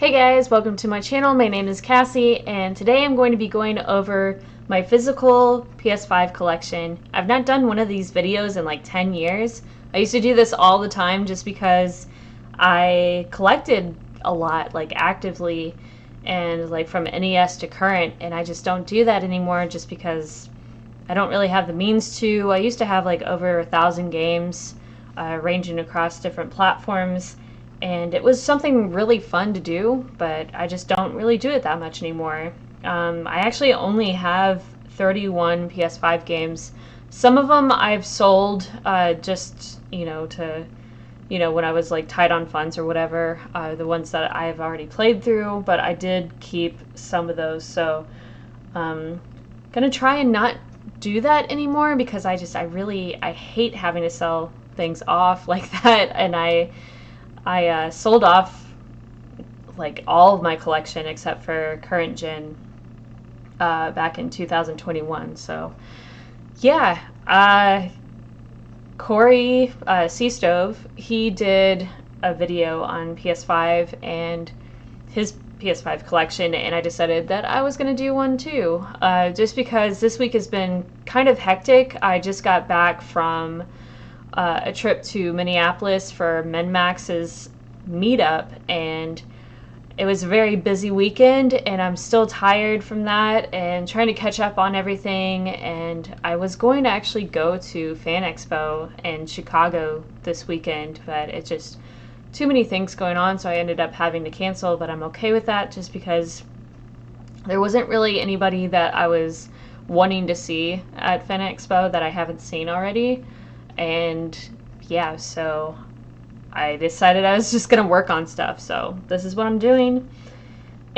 Hey guys, welcome to my channel. My name is Cassie, and today I'm going to be going over my physical PS5 collection. I've not done one of these videos in like 10 years. I used to do this all the time just because I collected a lot, like actively, and like from NES to current, and I just don't do that anymore just because I don't really have the means to. I used to have like over 1,000 games ranging across different platforms, and it was something really fun to do, but I just don't really do it that much anymore. I actually only have 31 PS5 games. Some of them I've sold just, when I was like tight on funds or whatever, the ones that I've already played through, but I did keep some of those. So gonna try and not do that anymore because I hate having to sell things off like that, and I sold off like all of my collection except for current gen back in 2021. So yeah, Corey Sea Stove, he did a video on PS5 and his PS5 collection, and I decided that I was going to do one too, just because this week has been kind of hectic. I just got back from a trip to Minneapolis for MenMax's meetup, and it was a very busy weekend, and I'm still tired from that and trying to catch up on everything. And I was going to actually go to Fan Expo in Chicago this weekend, but it's just too many things going on, so I ended up having to cancel, but I'm okay with that just because there wasn't really anybody that I was wanting to see at Fan Expo that I haven't seen already. And yeah, so I decided I was just gonna work on stuff, so this is what I'm doing.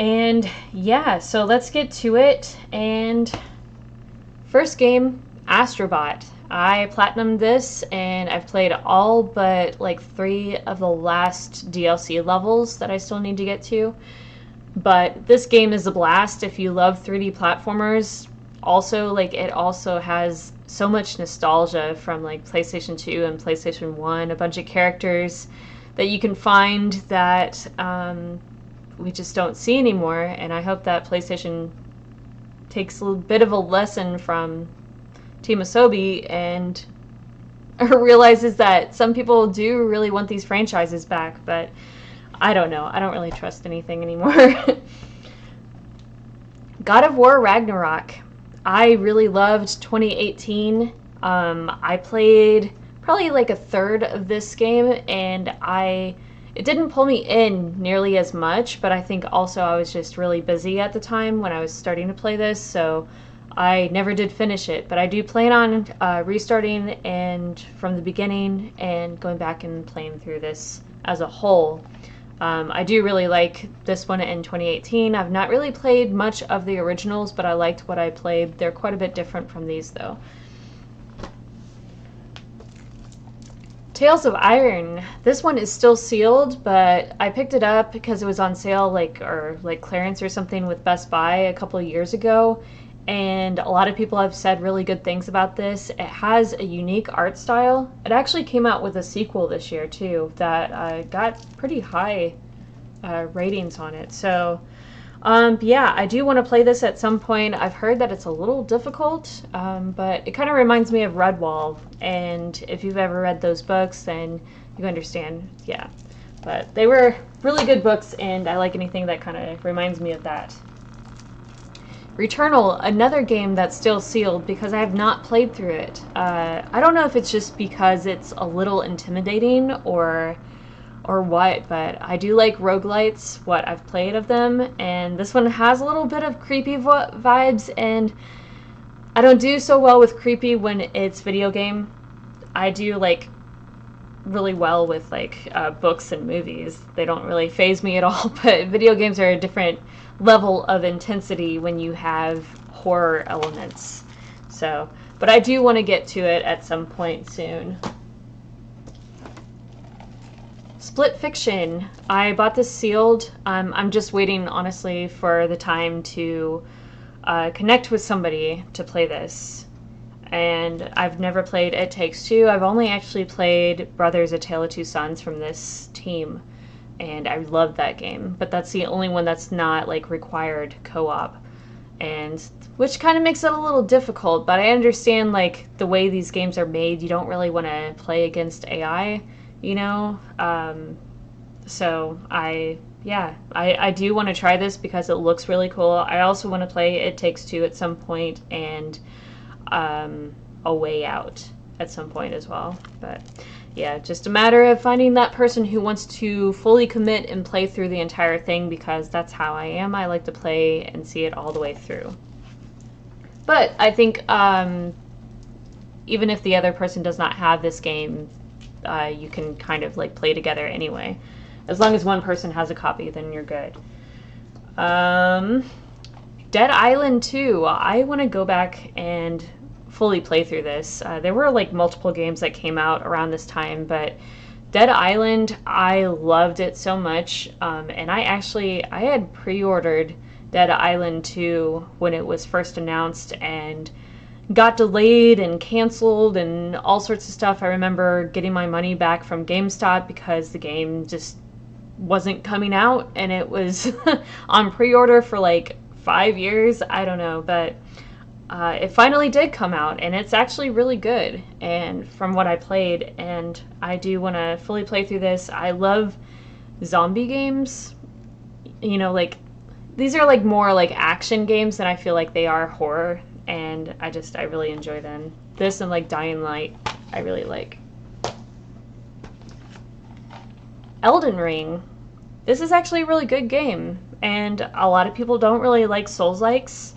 And yeah, so let's get to it. And first game, Astrobot. I platinumed this, and I've played all but like 3 of the last DLC levels that I still need to get to. But this game is a blast if you love 3D platformers. Also, like, it also has so much nostalgia from like PlayStation 2 and PlayStation 1, a bunch of characters that you can find that we just don't see anymore, and I hope that PlayStation takes a little bit of a lesson from Team Asobi and realizes that some people do really want these franchises back, but I don't know. I don't really trust anything anymore. God of War Ragnarok. I really loved 2018. I played probably like a third of this game, and it didn't pull me in nearly as much, but I think also I was just really busy at the time when I was starting to play this, so I never did finish it. But I do plan on restarting and from the beginning and going back and playing through this as a whole. I do really like this one in 2018. I've not really played much of the originals, but I liked what I played. They're quite a bit different from these, though. Tales of Iron. This one is still sealed, but I picked it up because it was on sale, like clearance or something with Best Buy a couple of years ago, and a lot of people have said really good things about this. It has a unique art style. It actually came out with a sequel this year too that got pretty high ratings on it. So yeah, I do want to play this at some point. I've heard that it's a little difficult, but it kind of reminds me of Redwall, and if you've ever read those books, then you understand. Yeah, but they were really good books, and I like anything that kind of reminds me of that. Returnal, another game that's still sealed because I have not played through it. I don't know if it's just because it's a little intimidating or what, but I do like roguelites, what I've played of them, and this one has a little bit of creepy vibes, and I don't do so well with creepy when it's video game. I do like really well with like books and movies. They don't really faze me at all, but video games are a different level of intensity when you have horror elements. So, but I do want to get to it at some point soon. Split Fiction. I bought this sealed. I'm just waiting, honestly, for the time to connect with somebody to play this. And I've never played It Takes Two. I've only actually played Brothers: A Tale of Two Sons from this team. and I love that game. But that's the only one that's not like required co-op, and which kind of makes it a little difficult. But I understand like the way these games are made, you don't really want to play against AI, you know. So I do want to try this because it looks really cool. I also want to play It Takes Two at some point, and A Way Out at some point as well. But yeah, just a matter of finding that person who wants to fully commit and play through the entire thing, because that's how I am. I like to play and see it all the way through. But I think even if the other person does not have this game, you can kind of like play together anyway. As long as one person has a copy, then you're good. Dead Island 2. I want to go back and fully play through this. There were like multiple games that came out around this time, but Dead Island, I loved it so much. And I had pre-ordered Dead Island 2 when it was first announced, and got delayed and canceled and all sorts of stuff. I remember getting my money back from GameStop because the game just wasn't coming out, and it was on pre-order for like 5 years. I don't know, but it finally did come out, and it's actually really good, and from what I played, and I do want to fully play through this. I love zombie games, you know, like these are like more like action games than I feel like they are horror, and I really enjoy them. This and like Dying Light I really like. Elden Ring. This is actually a really good game, and a lot of people don't really like Souls-likes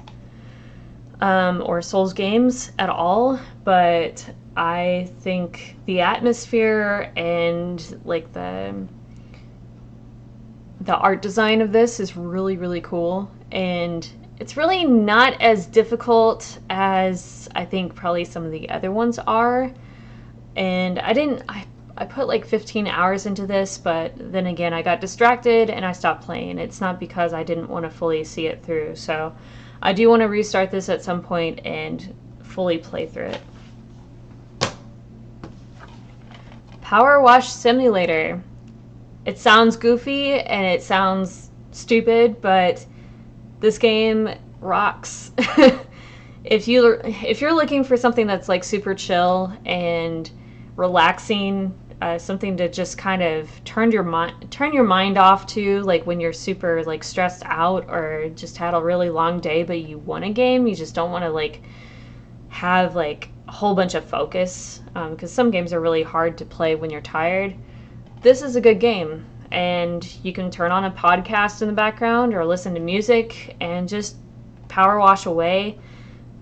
or Souls games at all, but I think the atmosphere and like the art design of this is really, really cool, and it's really not as difficult as I think probably some of the other ones are. And I put like 15 hours into this, but then again, I got distracted and I stopped playing. It's not because I didn't want to fully see it through. So I do want to restart this at some point and fully play through it. Power Wash Simulator. It sounds goofy and it sounds stupid, but this game rocks. If you're looking for something that's like super chill and relaxing, something to just kind of turn your mind off to, like when you're super like stressed out or just had a really long day, but you want a game, you just don't want to like have like a whole bunch of focus, because some games are really hard to play when you're tired. This is a good game, and you can turn on a podcast in the background or listen to music and just power wash away.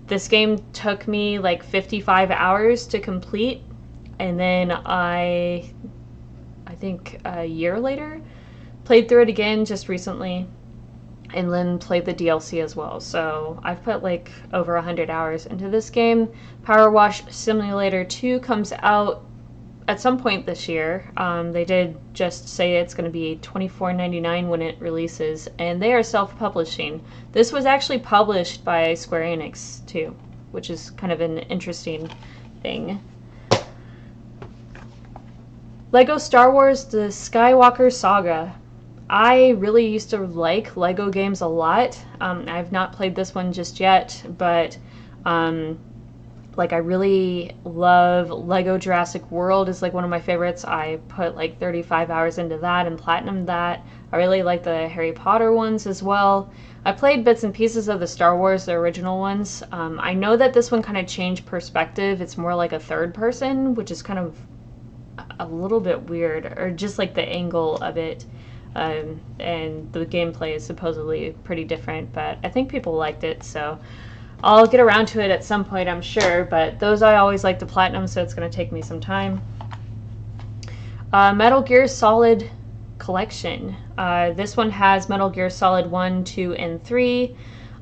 This game took me like 55 hours to complete, and then I think a year later played through it again just recently, and then played the DLC as well. So I've put like over 100 hours into this game. Power Wash Simulator 2 comes out at some point this year. They did just say it's going to be $24.99 when it releases, and they are self-publishing. This was actually published by Square Enix too, which is kind of an interesting thing. Lego Star Wars The Skywalker Saga. I really used to like Lego games a lot. I've not played this one just yet, but like I really love Lego Jurassic World is like one of my favorites. I put like 35 hours into that and platinumed that. I really like the Harry Potter ones as well. I played bits and pieces of the Star Wars, the original ones. I know that this one kind of changed perspective. It's more like a third person, which is kind of a little bit weird, or just like the angle of it. And the gameplay is supposedly pretty different, but I think people liked it, so I'll get around to it at some point, I'm sure, but those I always like to platinum, so it's going to take me some time. Metal Gear Solid Collection. This one has Metal Gear Solid 1, 2, and 3.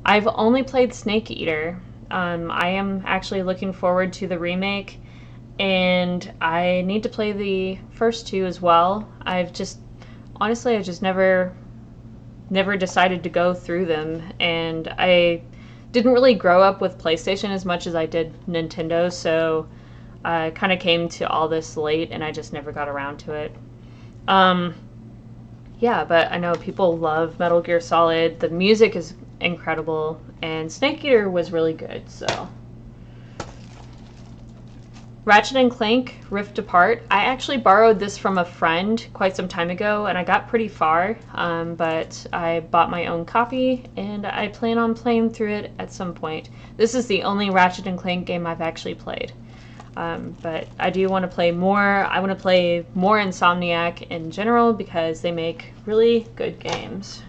I've only played Snake Eater. I am actually looking forward to the remake, and I need to play the first two as well. Honestly, I just never decided to go through them, and I didn't really grow up with PlayStation as much as I did Nintendo, so I kind of came to all this late, and I just never got around to it. Yeah, but I know people love Metal Gear Solid. The music is incredible, and Snake Eater was really good, so. Ratchet and Clank Rift Apart. I actually borrowed this from a friend quite some time ago, and I got pretty far, but I bought my own copy, and I plan on playing through it at some point. This is the only Ratchet and Clank game I've actually played. But I do want to play more. I want to play more Insomniac in general because they make really good games.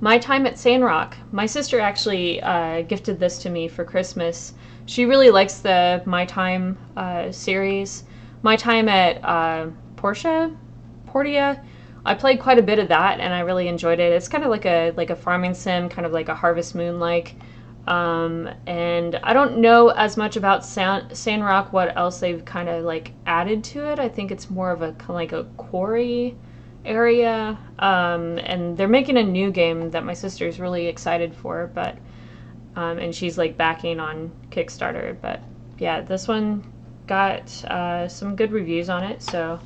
My Time at Sandrock. My sister actually gifted this to me for Christmas. She really likes the My Time series. My Time at Portia. I played quite a bit of that, and I really enjoyed it. It's kind of like a farming sim, kind of like a Harvest Moon like. And I don't know as much about Sandrock, what else they've kind of like added to it. I think it's more of a kind of like a quarry area. And they're making a new game that my sister's really excited for, but and she's like backing on Kickstarter. But yeah, this one got some good reviews on it, so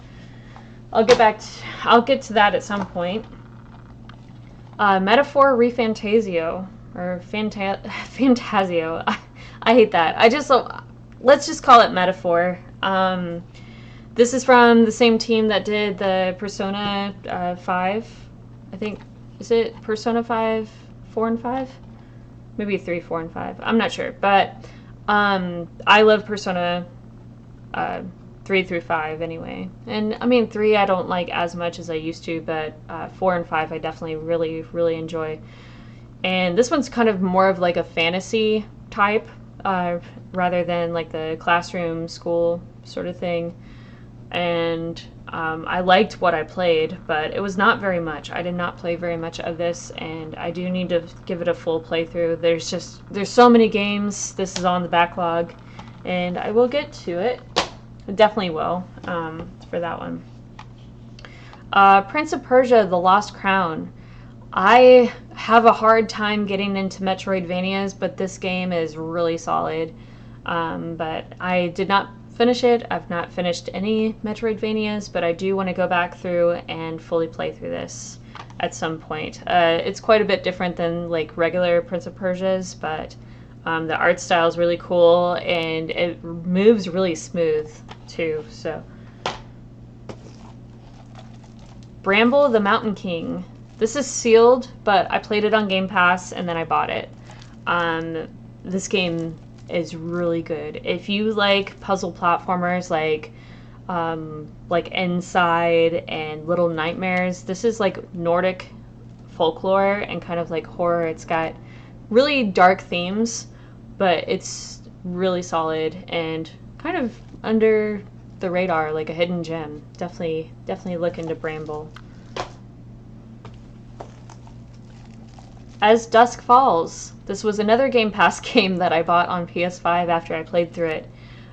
I'll get to that at some point. Metaphor Refantasio. Or Fantasio. I hate that. Let's just call it Metaphor. This is from the same team that did the Persona 5. I think, is it Persona 5, 4 and 5? Maybe 3, 4, and 5. I'm not sure. But I love Persona 3 through 5 anyway. And I mean, 3 I don't like as much as I used to, but 4 and 5 I definitely really, really enjoy. And this one's kind of more of like a fantasy type, rather than like the classroom school sort of thing. And I liked what I played, but it was not very much. I did not play very much of this, and I do need to give it a full playthrough. There's so many games. This is on the backlog, and I will get to it. I definitely will, for that one. Prince of Persia: The Lost Crown. I have a hard time getting into Metroidvanias, but this game is really solid. But I did not finish it. I've not finished any Metroidvanias, but I do want to go back through and fully play through this at some point. It's quite a bit different than like regular Prince of Persia's, but the art style is really cool and it moves really smooth too. So, Bramble the Mountain King. This is sealed, but I played it on Game Pass and then I bought it. This game is really good. If you like puzzle platformers like Inside and Little Nightmares, this is like Nordic folklore and kind of like horror. It's got really dark themes, but it's really solid and kind of under the radar, like a hidden gem. Definitely look into Bramble. As Dusk Falls. This was another Game Pass game that I bought on PS5 after I played through it.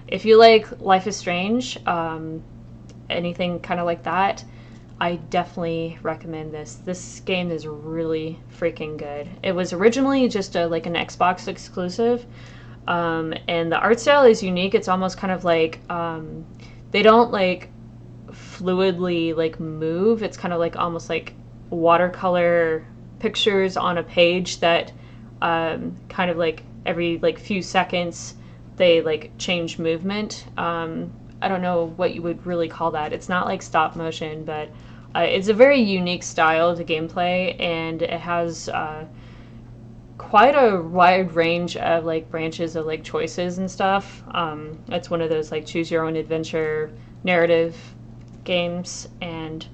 If you like Life is Strange, anything kind of like that, I definitely recommend this. This game is really freaking good. It was originally just like an Xbox exclusive, and the art style is unique. It's almost kind of like they don't like fluidly like move. It's kind of like almost like watercolor pictures on a page that kind of like every like few seconds they like change movement. I don't know what you would really call that. It's not like stop motion, but it's a very unique style to gameplay, and it has quite a wide range of like branches of like choices and stuff. It's one of those like choose your own adventure narrative games, and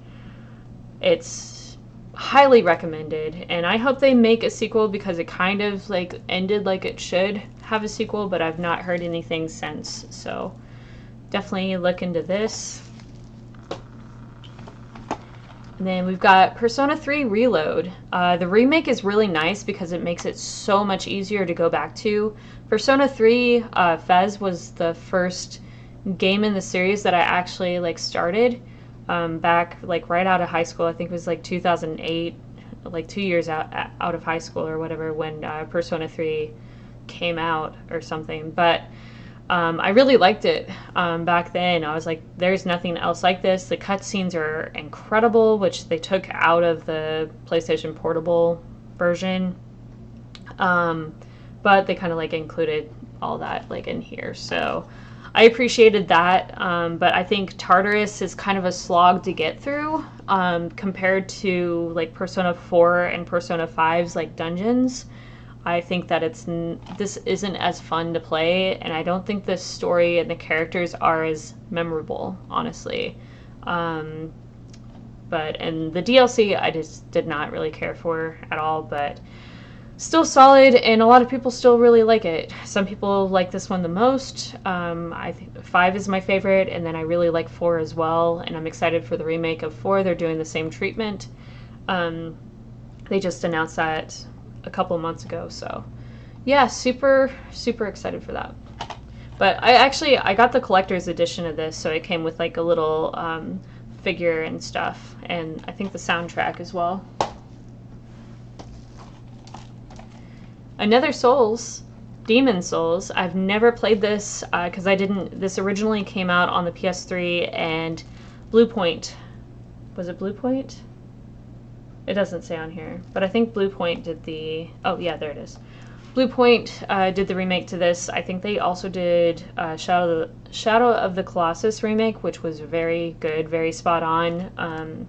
it's highly recommended, and I hope they make a sequel because it kind of like ended like it should have a sequel, but I've not heard anything since, so definitely look into this. And then we've got Persona 3 Reload. The remake is really nice because it makes it so much easier to go back to. Persona 3 Fez was the first game in the series that I actually like started back like right out of high school. I think it was like 2008, like 2 years out of high school or whatever when Persona 3 came out or something. But I really liked it back then. I was like, there's nothing else like this. The cutscenes are incredible, which they took out of the PlayStation Portable version. But they kind of like included all that like in here. So I appreciated that. But I think Tartarus is kind of a slog to get through compared to like Persona 4 and Persona 5's like dungeons. I think that this isn't as fun to play, and I don't think the story and the characters are as memorable, honestly. And the DLC I just did not really care for at all, but still solid, and a lot of people still really like it. Some people like this one the most. I think 5 is my favorite, and then I really like 4 as well, and I'm excited for the remake of 4. They're doing the same treatment. They just announced that a couple of months ago, so yeah, super excited for that. But I got the collector's edition of this, so it came with like a little figure and stuff, and I think the soundtrack as well. Another Souls, Demon Souls. I've never played this because this originally came out on the PS3 and Bluepoint. Was it Bluepoint? It doesn't say on here, but I think Bluepoint did the... Oh, yeah, there it is. Bluepoint did the remake to this. I think they also did Shadow of the Colossus remake, which was very good, very spot on.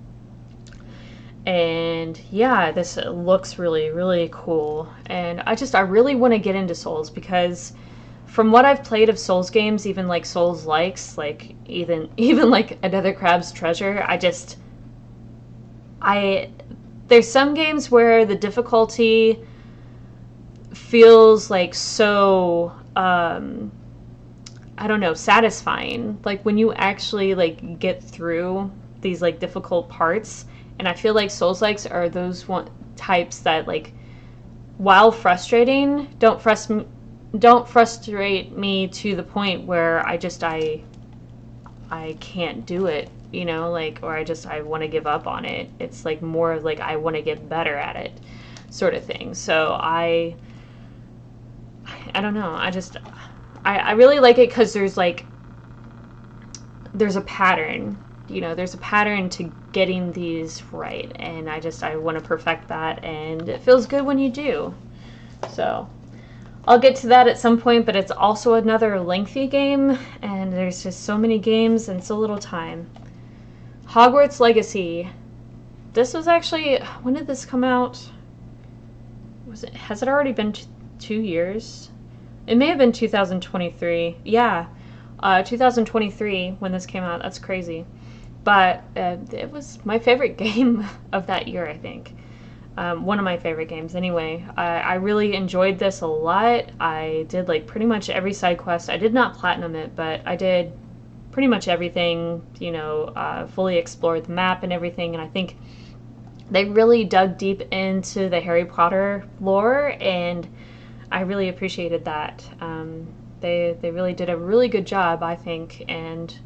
And yeah, this looks really, really cool. And I really want to get into Souls because from what I've played of Souls games, even like Souls likes, like even like Another Crab's Treasure, there's some games where the difficulty feels like so, I don't know, satisfying. Like when you actually like get through these like difficult parts. And I feel like Souls-likes are those types that like, while frustrating, don't frustrate me to the point where I can't do it. You know, like, or I want to give up on it. It's like more like I want to get better at it sort of thing. So I don't know. I really like it because there's a pattern, you know, there's a pattern to getting these right. And I want to perfect that. And it feels good when you do. So I'll get to that at some point, but it's also another lengthy game. And there's just so many games and so little time. Hogwarts Legacy. This was actually, when did this come out? Has it already been 2 years? It may have been 2023. Yeah, 2023 when this came out. That's crazy. But it was my favorite game of that year, I think. One of my favorite games anyway. I really enjoyed this a lot. I did like pretty much every side quest. I did not platinum it, but I did pretty much everything, you know, fully explored the map and everything, and I think they really dug deep into the Harry Potter lore, and I really appreciated that. They really did a really good job, I think, and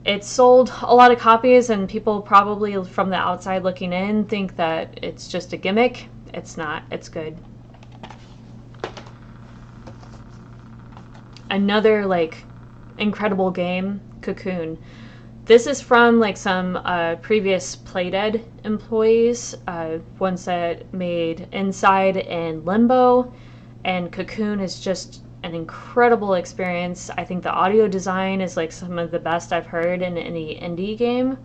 it sold a lot of copies, and people probably from the outside looking in think that it's just a gimmick. It's not. It's good. Another, like, incredible game, Cocoon. This is from like some previous Playdead employees, ones that made Inside and Limbo, and Cocoon is just an incredible experience. I think the audio design is like some of the best I've heard in any indie game,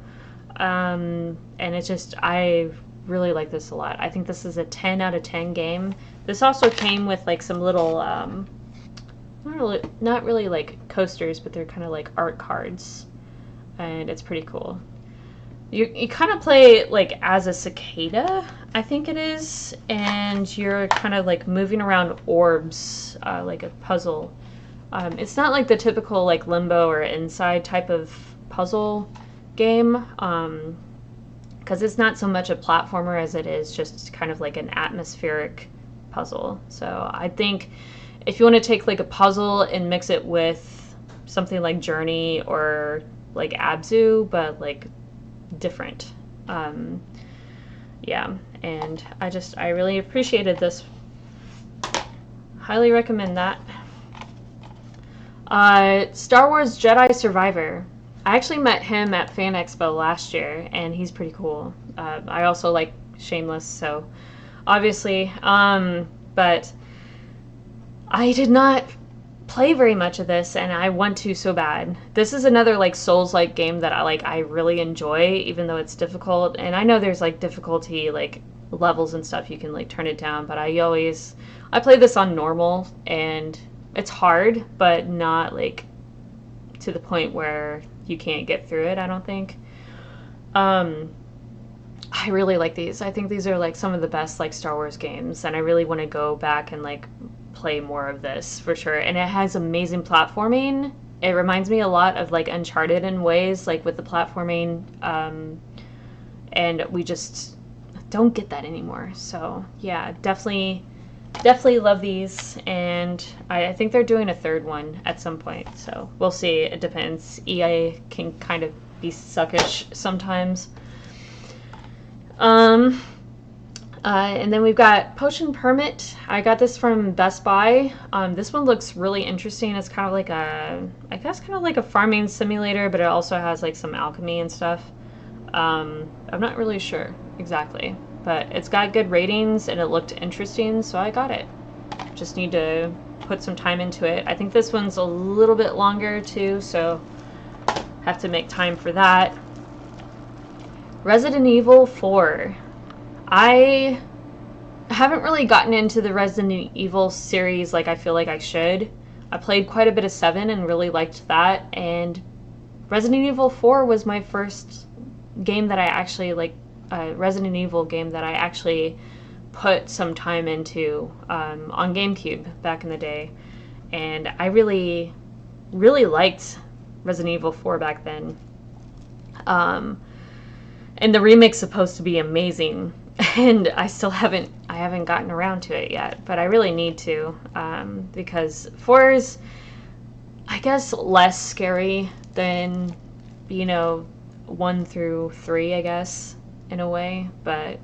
and it's just, I really like this a lot. I think this is a 10 out of 10 game. This also came with like some little not really like coasters, but they're kind of like art cards, and it's pretty cool. You kind of play like as a cicada, I think it is, and you're kind of like moving around orbs, like a puzzle. It's not like the typical like Limbo or Inside type of puzzle game, because it's not so much a platformer as it is just kind of like an atmospheric puzzle. So I think if you want to take like a puzzle and mix it with something like Journey or like Abzu, but like different, yeah, and I really appreciated this. Highly recommend that. Star Wars Jedi Survivor. I actually met him at Fan Expo last year, and he's pretty cool. I also like Shameless, so obviously. But I did not play very much of this, and I want to so bad. This is another like Souls-like game that I really enjoy, even though it's difficult. And I know there's like difficulty like levels and stuff you can like turn it down, but I play this on normal, and it's hard, but not like to the point where you can't get through it, I don't think. I really like these. I think these are like some of the best like Star Wars games, and I really want to go back and like play more of this for sure. And it has amazing platforming. It reminds me a lot of like Uncharted in ways, like with the platforming, and we just don't get that anymore. So yeah, definitely love these, and I think they're doing a third one at some point, so we'll see. It depends. EA can kind of be suckish sometimes. And then we've got Potion Permit. I got this from Best Buy. This one looks really interesting. It's kind of like I guess kind of like a farming simulator, but it also has like some alchemy and stuff. I'm not really sure exactly, but it's got good ratings and it looked interesting, so I got it. Just need to put some time into it. I think this one's a little bit longer too, so have to make time for that. Resident Evil 4. I haven't really gotten into the Resident Evil series like I feel like I should. I played quite a bit of 7 and really liked that, and Resident Evil 4 was my first game that I actually like, Resident Evil game that I actually put some time into on GameCube back in the day, and I really liked Resident Evil 4 back then. And the remake's supposed to be amazing, and I haven't gotten around to it yet, but I really need to, because 4 is, I guess, less scary than, 1 through 3, I guess, in a way, but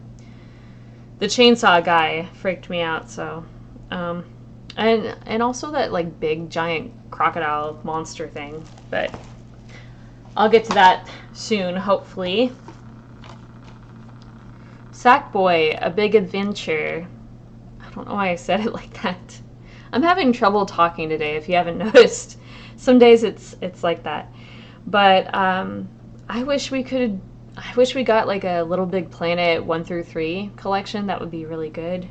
the chainsaw guy freaked me out, so, and also that, like, big, giant crocodile monster thing, but I'll get to that soon, hopefully. Sackboy, A Big Adventure. I don't know why I said it like that. I'm having trouble talking today, if you haven't noticed. Some days it's like that. But I wish we got like a Little Big Planet 1 through 3 collection. That would be really good.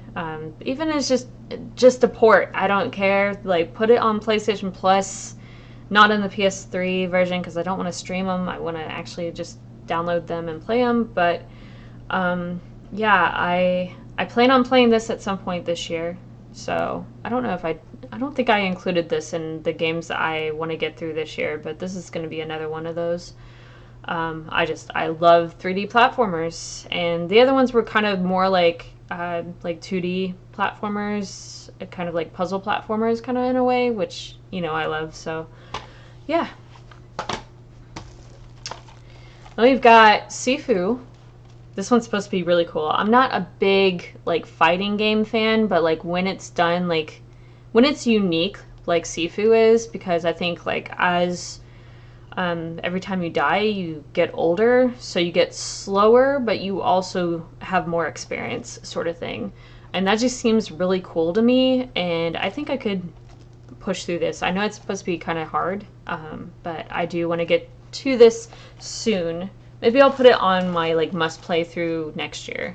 Even as just a port, I don't care. Like, put it on PlayStation Plus, not in the PS3 version, because I don't want to stream them. I want to actually just download them and play them. But yeah, I plan on playing this at some point this year, so I don't know if I don't think I included this in the games that I want to get through this year, but this is going to be another one of those. I love 3D platformers, and the other ones were kind of more like 2D platformers, kind of like puzzle platformers kind of in a way, which, I love, so yeah. Then we've got Sifu. This one's supposed to be really cool. I'm not a big, like, fighting game fan, but, like, when it's done, like, when it's unique, like Sifu is, because I think, like, as every time you die, you get older, so you get slower, but you also have more experience, sort of thing. And that just seems really cool to me, and I think I could push through this. I know it's supposed to be kind of hard, but I do want to get to this soon. Maybe I'll put it on my like must play through next year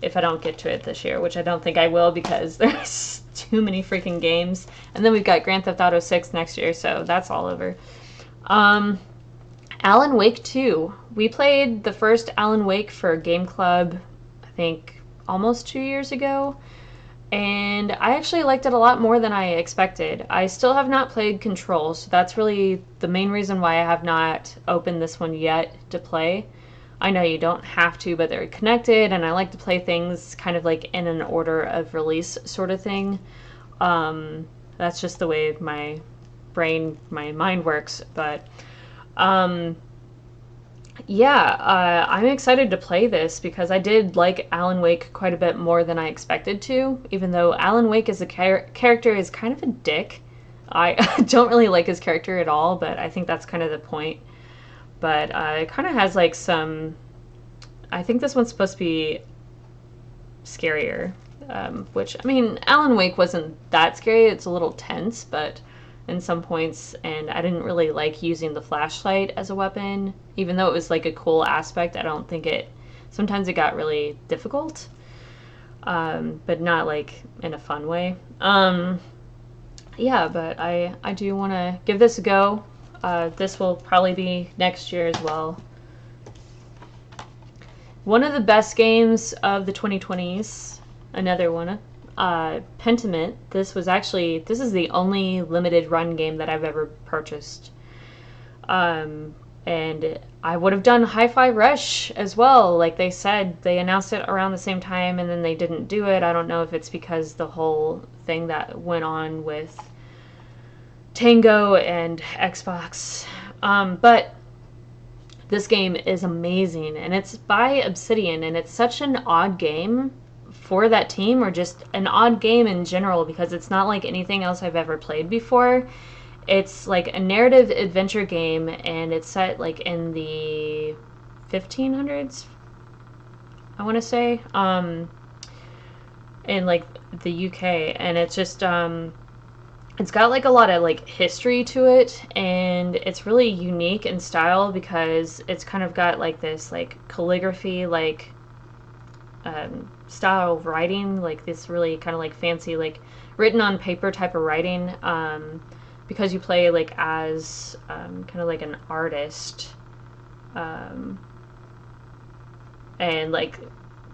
if I don't get to it this year, which I don't think I will because there's too many freaking games. And then we've got Grand Theft Auto 6 next year, so that's all over. Alan Wake 2. We played the first Alan Wake for Game Club, I think almost 2 years ago, and I actually liked it a lot more than I expected. I still have not played Control, so that's really the main reason why I have not opened this one yet to play. I know you don't have to, but they're connected, and I like to play things kind of like in an order of release sort of thing. That's just the way my mind works, but yeah, I'm excited to play this because I did like Alan Wake quite a bit more than I expected to, even though Alan Wake as a character is kind of a dick. I don't really like his character at all, but I think that's kind of the point. But it kind of has like some. I think this one's supposed to be scarier, which, I mean, Alan Wake wasn't that scary. It's a little tense, but in some points, and I didn't really like using the flashlight as a weapon, even though it was like a cool aspect. I don't think it. Sometimes it got really difficult, but not like in a fun way. Yeah, but I do want to give this a go. This will probably be next year as well. One of the best games of the 2020s, another one, Pentiment. This is the only limited run game that I've ever purchased. And I would have done Hi-Fi Rush as well. Like they said, they announced it around the same time and then they didn't do it. I don't know if it's because the whole thing that went on with Tango and Xbox. But this game is amazing, and it's by Obsidian, and it's such an odd game for that team, or just an odd game in general, because it's not like anything else I've ever played before. It's like a narrative adventure game, and it's set like in the 1500s, I want to say, in like the UK, and it's just it's got like a lot of like history to it, and it's really unique in style because it's kind of got like this like calligraphy like style of writing, like this really kind of like fancy like written on paper type of writing, because you play like as kind of like an artist, and like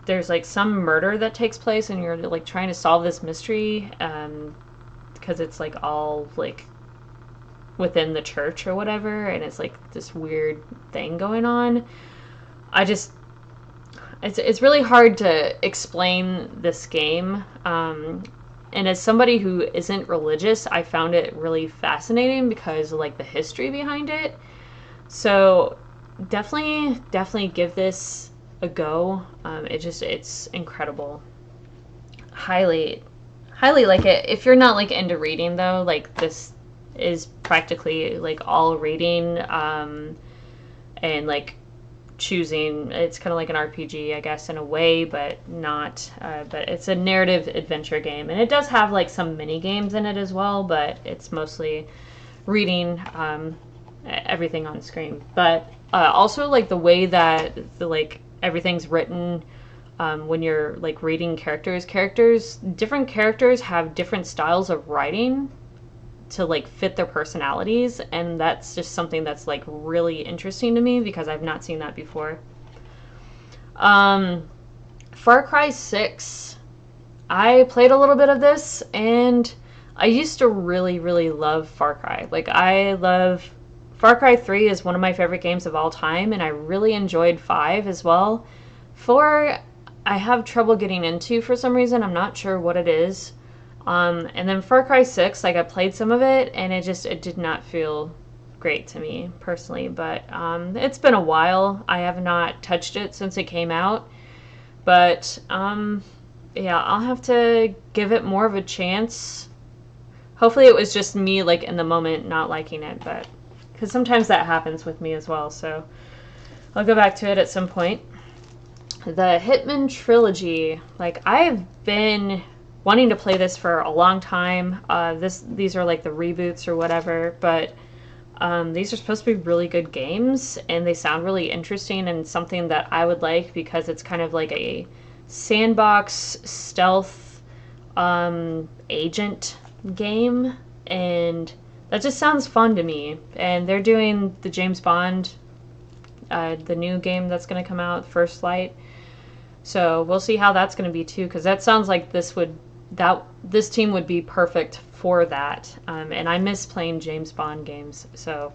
there's like some murder that takes place and you're like trying to solve this mystery, because it's like all like within the church or whatever, and it's like this weird thing going on. It's really hard to explain this game, and as somebody who isn't religious, I found it really fascinating because of like the history behind it. So definitely give this a go. It's incredible. Highly like it. If you're not like into reading though, like this is practically like all reading, and like choosing. It's kind of like an RPG, I guess, in a way, but not. But it's a narrative adventure game, and it does have like some mini games in it as well. But it's mostly reading everything on screen. But also like the way that like everything's written. When you're like reading different characters have different styles of writing to like fit their personalities, and that's just something that's like really interesting to me because I've not seen that before. Far Cry 6. I played a little bit of this, and I used to really love Far Cry. Like I love Far Cry 3 is one of my favorite games of all time, and I really enjoyed 5 as well. 4 I have trouble getting into for some reason. I'm not sure what it is. And then Far Cry 6, like I played some of it, and it did not feel great to me personally. But it's been a while. I have not touched it since it came out. But yeah, I'll have to give it more of a chance. Hopefully it was just me like in the moment not liking it, but because sometimes that happens with me as well. So I'll go back to it at some point. The Hitman trilogy, like I've been wanting to play this for a long time. These are like the reboots or whatever, but these are supposed to be really good games, and they sound really interesting and something that I would like because it's kind of like a sandbox stealth agent game, and that just sounds fun to me. And they're doing the James Bond, the new game that's going to come out, First Light. So we'll see how that's going to be too, because that sounds like this team would be perfect for that. And I miss playing James Bond games. So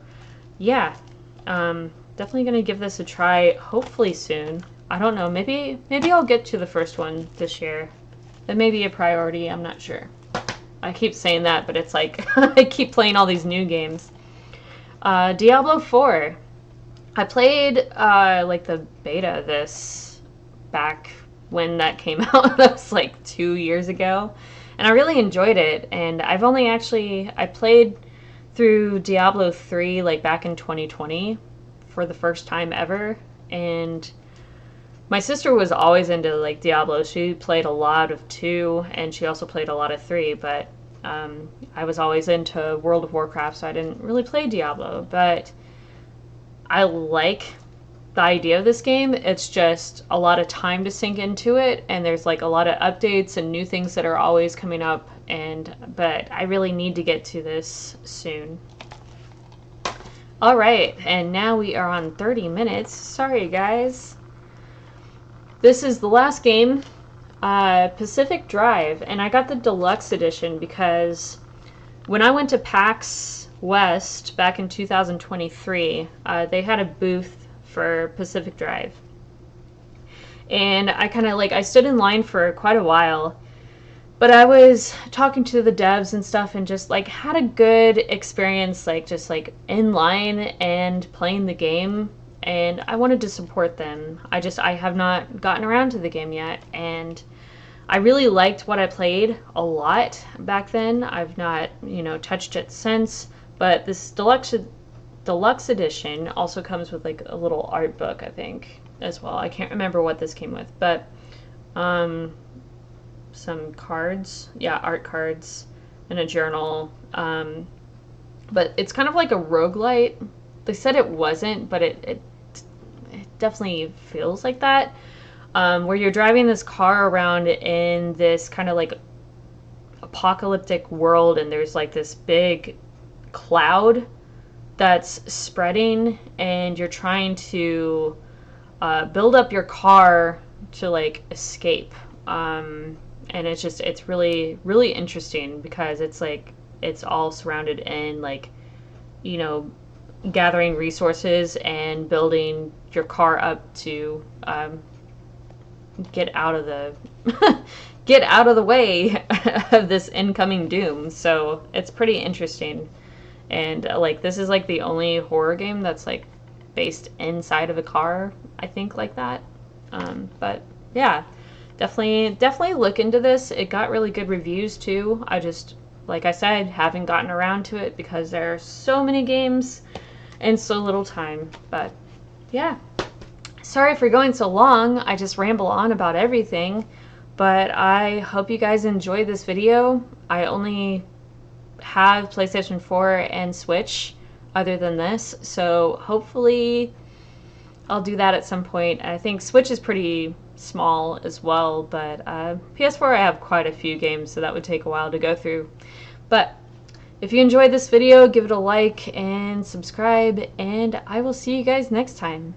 yeah, definitely going to give this a try. Hopefully soon. I don't know. Maybe I'll get to the first one this year. That may be a priority. I'm not sure. I keep saying that, but it's like I keep playing all these new games. Diablo 4. I played like the beta of this back when that came out. That was like 2 years ago. and I really enjoyed it. And I played through Diablo 3 like back in 2020 for the first time ever, and my sister was always into like Diablo. She played a lot of 2, and she also played a lot of 3, but I was always into World of Warcraft, so I didn't really play Diablo. But I like the idea of this game. It's just a lot of time to sink into it, and there's like a lot of updates and new things that are always coming up, but I really need to get to this soon. All right, and now we are on 30 minutes. Sorry, guys. This is the last game, Pacific Drive, and I got the deluxe edition because when I went to PAX West back in 2023, they had a booth for Pacific Drive. And I stood in line for quite a while, but I was talking to the devs and stuff and just like had a good experience, like just like in line and playing the game. And I wanted to support them. I have not gotten around to the game yet, and I really liked what I played a lot back then. I've not, touched it since, but this deluxe edition also comes with like a little art book, I think, as well. I can't remember what this came with, but some cards, art cards, and a journal. But it's kind of like a roguelite. They said it wasn't, but it definitely feels like that. Where you're driving this car around in this kind of like apocalyptic world, and there's like this big cloud that's spreading, and you're trying to build up your car to like escape. And it's really, really interesting because it's all surrounded in like, gathering resources and building your car up to get out of the way of this incoming doom. So it's pretty interesting. And this is like the only horror game that's like based inside of a car, I think, like that. But yeah, definitely look into this. It got really good reviews too. I just, like I said, haven't gotten around to it because there are so many games and so little time. But yeah, sorry for going so long. I just ramble on about everything, but I hope you guys enjoyed this video. I only have PlayStation 4 and Switch other than this, so hopefully I'll do that at some point. I think Switch is pretty small as well, but PS4 I have quite a few games, so that would take a while to go through. But if you enjoyed this video, give it a like and subscribe, and I will see you guys next time.